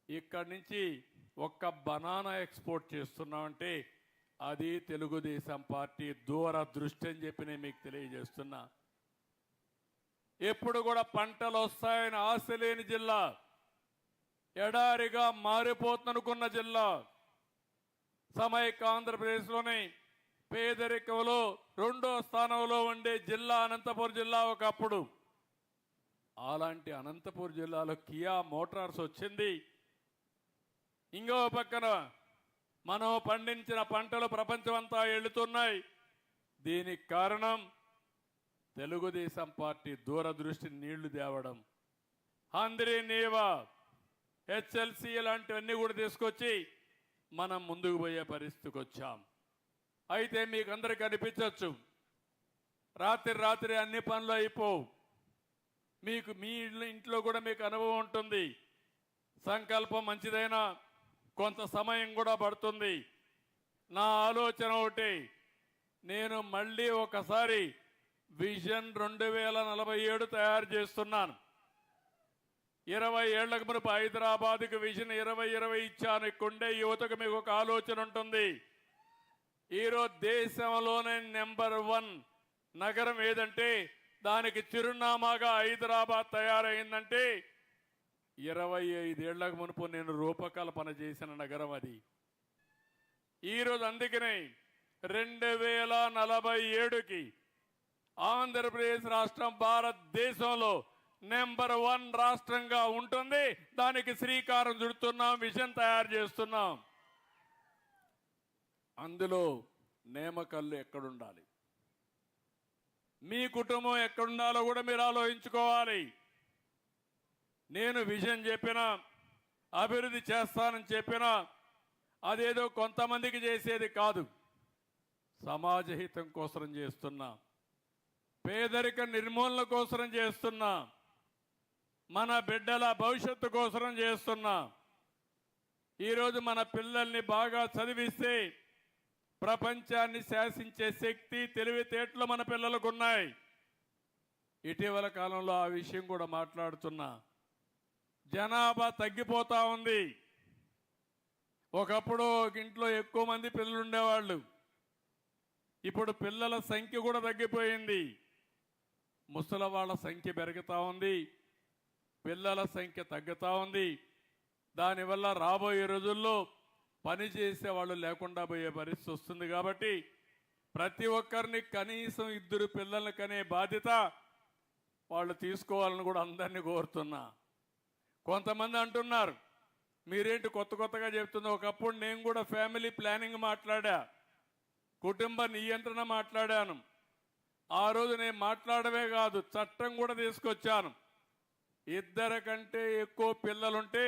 ఇక్కడి నుంచి ఒక్క బనానా ఎక్స్పోర్ట్ చేస్తున్నామంటే అది తెలుగుదేశం పార్టీ దూరదృష్టి అని చెప్పి నేను మీకు తెలియజేస్తున్నా. ఎప్పుడు కూడా పంటలు వస్తాయని ఆశ లేని జిల్లా, ఎడారిగా మారిపోతుందనుకున్న జిల్లా, సమైక్య ఆంధ్రప్రదేశ్లోని పేదరికంలో 2వ స్థానంలో ఉండే జిల్లా అనంతపురం జిల్లా ఒకప్పుడు. అలాంటి అనంతపురం జిల్లాలో కియా మోటార్స్ వచ్చింది. ఇంకో పక్కన మనం పండించిన పంటలు ప్రపంచమంతా వెళుతున్నాయి. దీనికి కారణం తెలుగుదేశం పార్టీ దూరదృష్టి, నీళ్లు తేవడం, హంద్రీ నీవా, హెచ్ఎల్సి లాంటివన్నీ కూడా తీసుకొచ్చి మనం ముందుకు పోయే పరిస్థితికి వచ్చాం. అయితే మీకు అందరికీ అనిపించవచ్చు రాత్రి అన్ని పనులు అయిపోవు. మీకు మీ ఇంట్లో కూడా మీకు అనుభవం ఉంటుంది. సంకల్పం మంచిదైనా కొంత సమయం కూడా పడుతుంది. నా ఆలోచన ఒకటి, నేను మళ్ళీ ఒకసారి విజన్ 2047 తయారు చేస్తున్నాను. 20 ఏళ్లకు మునుపు హైదరాబాద్కు విజన్ 2020 ఇచ్చాను. ఇక్కడుండే యువతకు మీకు ఒక ఆలోచన ఉంటుంది. ఈరోజు దేశంలోనే నెంబర్ 1 నగరం ఏదంటే దానికి చిరునామాగా హైదరాబాద్ తయారైందంటే 25 ఏళ్లకు మునుపు నేను రూపకల్పన చేసిన నగరం అది. ఈరోజు అందుకనే 2047కి ఆంధ్రప్రదేశ్ రాష్ట్రం భారతదేశంలో నెంబర్ 1 రాష్ట్రంగా ఉంటుంది. దానికి శ్రీకారం చుడుతున్నాం, విజన్ తయారు చేస్తున్నాం. అందులో నేమకల్లు ఎక్కడుండాలి, మీ కుటుంబం ఎక్కడుండాలో కూడా మీరు ఆలోచించుకోవాలి. నేను విజన్ చెప్పినా, అభివృద్ధి చేస్తానని చెప్పినా అదేదో కొంతమందికి చేసేది కాదు. సమాజ హితం కోసం చేస్తున్నా, పేదరిక నిర్మూలన కోసం చేస్తున్నా, మన బిడ్డల భవిష్యత్తు కోసం చేస్తున్నా. ఈరోజు మన పిల్లల్ని బాగా చదివిస్తే ప్రపంచాన్ని శాసించే శక్తి, తెలివితేటలు మన పిల్లలకు ఉన్నాయి. ఇటీవల కాలంలో ఆ విషయం కూడా మాట్లాడుతున్నా. జనాభా తగ్గిపోతా ఉంది. ఒకప్పుడు ఒక ఇంట్లో ఎక్కువ మంది పిల్లలు ఉండేవాళ్ళు. ఇప్పుడు పిల్లల సంఖ్య కూడా తగ్గిపోయింది. ముసలి వాళ్ళ సంఖ్య పెరుగుతూ ఉంది, పిల్లల సంఖ్య తగ్గుతూ ఉంది. దానివల్ల రాబోయే రోజుల్లో పని చేసే వాళ్ళు లేకుండా పోయే పరిస్థితి వస్తుంది. కాబట్టి ప్రతి ఒక్కరిని కనీసం 2 పిల్లల్ని కనే బాధ్యత వాళ్ళు తీసుకోవాలని కూడా అందరినీ కోరుతున్నా. కొంతమంది అంటున్నారు మీరేంటి కొత్తగా చెప్తున్నా. ఒకప్పుడు నేను కూడా ఫ్యామిలీ ప్లానింగ్ మాట్లాడా, కుటుంబ నియంత్రణ మాట్లాడాను. ఆ రోజు నేను మాట్లాడమే కాదు, చట్టం కూడా తీసుకొచ్చాను. 2 కంటే ఎక్కువ పిల్లలుంటే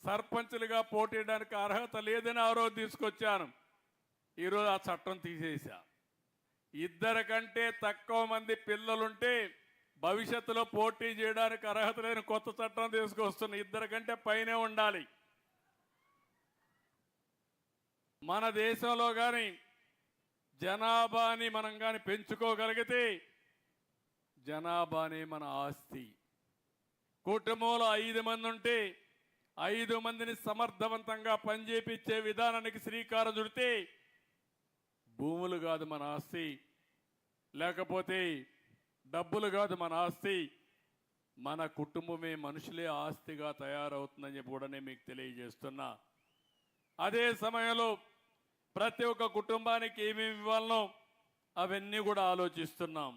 సర్పంచులుగా పోటీయడానికి అర్హత లేదని ఆ రోజు తీసుకొచ్చాను. ఈరోజు ఆ చట్టం తీసేశా. 2 కంటే తక్కువ మంది పిల్లలుంటే భవిష్యత్తులో పోటీ చేయడానికి అర్హత లేని కొత్త చట్టం తీసుకొస్తున్నా. 2 కంటే పైనే ఉండాలి. మన దేశంలో కానీ జనాభాని మనం కానీ పెంచుకోగలిగితే జనాభాని మన ఆస్తి. కుటుంబంలో 5 మంది ఉంటే 5 మందిని సమర్థవంతంగా పనిచేపించే విధానానికి శ్రీకారం చుడితే భూములు కాదు మన ఆస్తి, లేకపోతే డబ్బులు కాదు మన ఆస్తి, మన కుటుంబమే మనుషులే ఆస్తిగా తయారవుతుందని చెప్పి కూడా నేను మీకు తెలియజేస్తున్నా. అదే సమయంలో ప్రతి ఒక్క కుటుంబానికి ఏమేమి ఇవ్వాలనో అవన్నీ కూడా ఆలోచిస్తున్నాం.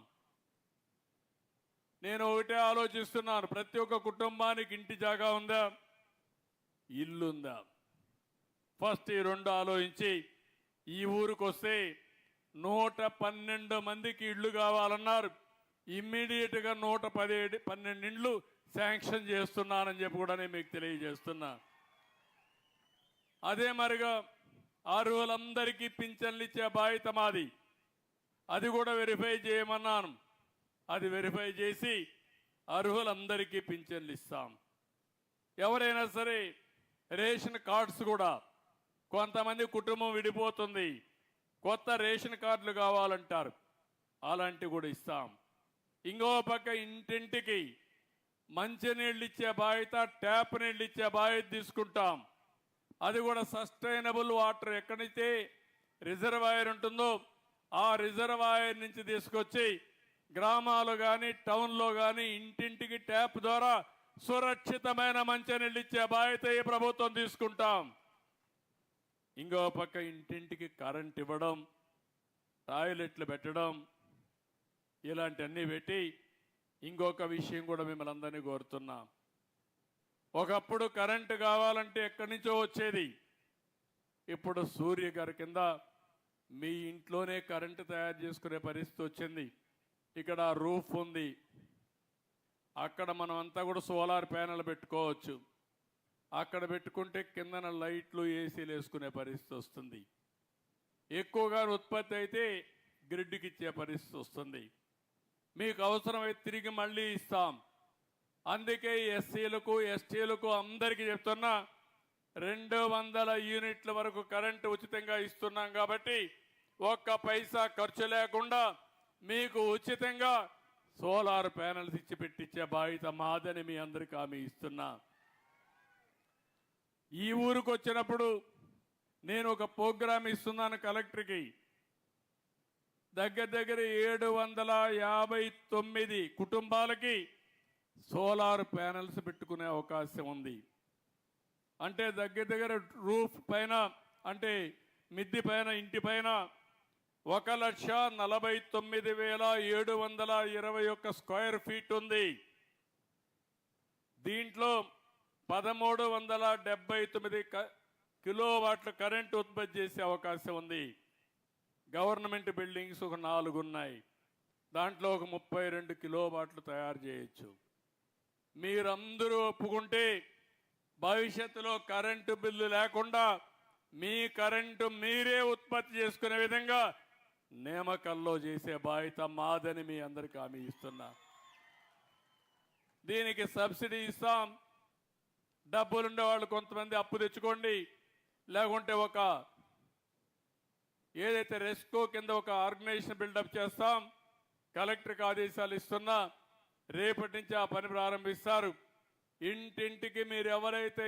నేను ఒకటే ఆలోచిస్తున్నాను, ప్రతి ఒక్క కుటుంబానికి ఇంటి జాగా ఉందా, ఇల్లు ఉందా? ఫస్ట్ ఈ 2 ఆలోచించి ఈ ఊరికి వస్తే 112 మందికి ఇళ్ళు కావాలన్నారు. ఇమ్మీడియట్గా 112 ఇండ్లు శాంక్షన్ చేస్తున్నానని చెప్పి కూడా నేను మీకు తెలియజేస్తున్నా. అదే మరిగా అర్హులందరికీ పింఛన్లు ఇచ్చే బాధ్యత మాది. అది కూడా వెరిఫై చేయమన్నాను. అది వెరిఫై చేసి అర్హులందరికీ పింఛన్లు ఇస్తాం. ఎవరైనా సరే రేషన్ కార్డ్స్ కూడా, కొంతమంది కుటుంబం విడిపోతుంది, కొత్త రేషన్ కార్డులు కావాలంటారు, అలాంటివి కూడా ఇస్తాం. ఇంకో పక్క ఇంటింటికి మంచినీళ్ళు ఇచ్చే బాధ్యత, ట్యాప్ నీళ్ళు ఇచ్చే బాధ్యత తీసుకుంటాం. అది కూడా సస్టైనబుల్ వాటర్. ఎక్కడైతే రిజర్వాయర్ ఉంటుందో ఆ రిజర్వాయర్ నుంచి తీసుకొచ్చి గ్రామాలు కానీ టౌన్లో కానీ ఇంటింటికి ట్యాప్ ద్వారా సురక్షితమైన మంచినీళ్ళు ఇచ్చే బాధ్యత ఈ ప్రభుత్వం తీసుకుంటాం. ఇంకో పక్క ఇంటింటికి కరెంట్ ఇవ్వడం, టాయిలెట్లు పెట్టడం, ఇలాంటివన్నీ పెట్టి ఇంకొక విషయం కూడా మిమ్మల్ని అందరినీ కోరుతున్నాం. ఒకప్పుడు కరెంటు కావాలంటే ఎక్కడి నుంచో వచ్చేది. ఇప్పుడు సూర్య గారి కింద మీ ఇంట్లోనే కరెంటు తయారు చేసుకునే పరిస్థితి వచ్చింది. ఇక్కడ రూఫ్ ఉంది, అక్కడ మనం అంతా కూడా సోలార్ ప్యానెల్ పెట్టుకోవచ్చు. అక్కడ పెట్టుకుంటే కిందన లైట్లు, ఏసీలు వేసుకునే పరిస్థితి వస్తుంది. ఎక్కువగా ఉత్పత్తి అయితే గ్రిడ్కి ఇచ్చే పరిస్థితి వస్తుంది. మీకు అవసరమైతే తిరిగి మళ్ళీ ఇస్తాం. అందుకే ఎస్సీలకు, ఎస్టీలకు అందరికీ చెప్తున్నా, 200 యూనిట్ల వరకు కరెంటు ఉచితంగా ఇస్తున్నాం. కాబట్టి ఒక్క పైసా ఖర్చు లేకుండా మీకు ఉచితంగా సోలార్ ప్యానెల్స్ ఇచ్చి పెట్టించే బాధ్యత మాదని మీ అందరికీ హామీ ఇస్తున్నా. ఈ ఊరికి వచ్చినప్పుడు నేను ఒక ప్రోగ్రాం ఇస్తున్నాను కలెక్టర్కి. దగ్గర 759 కుటుంబాలకి సోలార్ ప్యానెల్స్ పెట్టుకునే అవకాశం ఉంది. అంటే దగ్గర రూఫ్ పైన, అంటే మిద్ది పైన, ఇంటి పైన 1,49,721 స్క్వేర్ ఫీట్ ఉంది. దీంట్లో 1,379 కిలోవాట్ల కరెంటు ఉత్పత్తి చేసే అవకాశం ఉంది. గవర్నమెంట్ బిల్డింగ్స్ ఒక 4 ఉన్నాయి. దాంట్లో ఒక 32 కిలోవాట్లు తయారు చేయొచ్చు. మీరందరూ ఒప్పుకుంటే భవిష్యత్తులో కరెంటు బిల్లు లేకుండా మీ కరెంటు మీరే ఉత్పత్తి చేసుకునే విధంగా నియామకాల్లో చేసే బాధ్యత మాదని మీ అందరికీ హామీ ఇస్తున్నా. దీనికి సబ్సిడీ ఇస్తాం. డబ్బులుండే వాళ్ళు కొంతమంది అప్పు తెచ్చుకోండి, లేకుంటే ఒక ఏదైతే రెస్కో కింద ఒక ఆర్గనైజేషన్ బిల్డప్ చేస్తాం. కలెక్టర్కి ఆదేశాలు ఇస్తున్నా, రేపటి నుంచి ఆ పని ప్రారంభిస్తారు. ఇంటింటికి మీరు ఎవరైతే